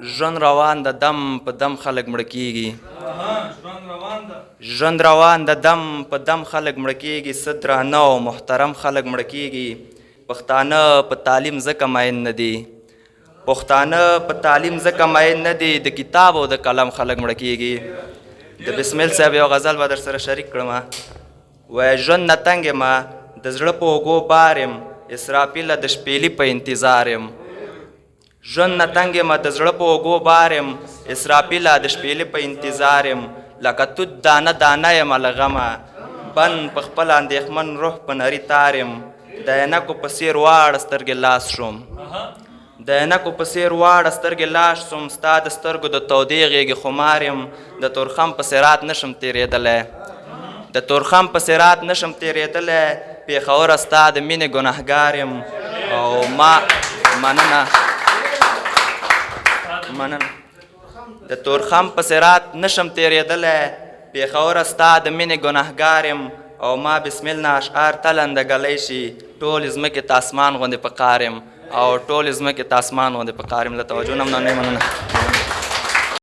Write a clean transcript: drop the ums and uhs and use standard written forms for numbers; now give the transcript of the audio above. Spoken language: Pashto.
ژوند روان د دم په دم خلک مړه کېږي ژوند روان د دم په دم خلک مړه کېږي څه درانه او محترم خلک مړه کېږي پښتانه په تعلیم ځکه مین نه دي پښتانه په تعلیم ځکه مین نه دي د کتاب او د قلم خلک مړه کېږي د بسمل صاحب یو غزل به در سره شریک کړم وایي ژوند نه تنګ یم د زړه په اوږو بار یم اسرافیله د شپېلي په انتظار یم ژوند نه تنګ یم د زړه په اوږو بار یم اسرافیله د شپېلي په انتظار یم لکه توت دانه دانه یم له غمه بند په خپل اندېښمن روح په نري تار یم د عینکو په څېر واړه سترګې لاس شوم د عینکو په څېر واړه سترګې لاس شوم ستا د سترګو د تودې غېږې خمار یم د تورخم په صراط نشم تېرېدلی د تورخم په صراط نشم تېرېدلی پېښوره ستا د مینې ګنهګار یم او ما مننه د تورخم په صراط نشم تېرېدلی پېښوره ستا د مینې ګنهګار یم او ما بسمل نه اشعار تلنده ګلی شي ټول ځمکې ته اسمان غوندې په قار یم او ټول ځمکې ته اسمان غوندې په قار یم له توجه نه مننه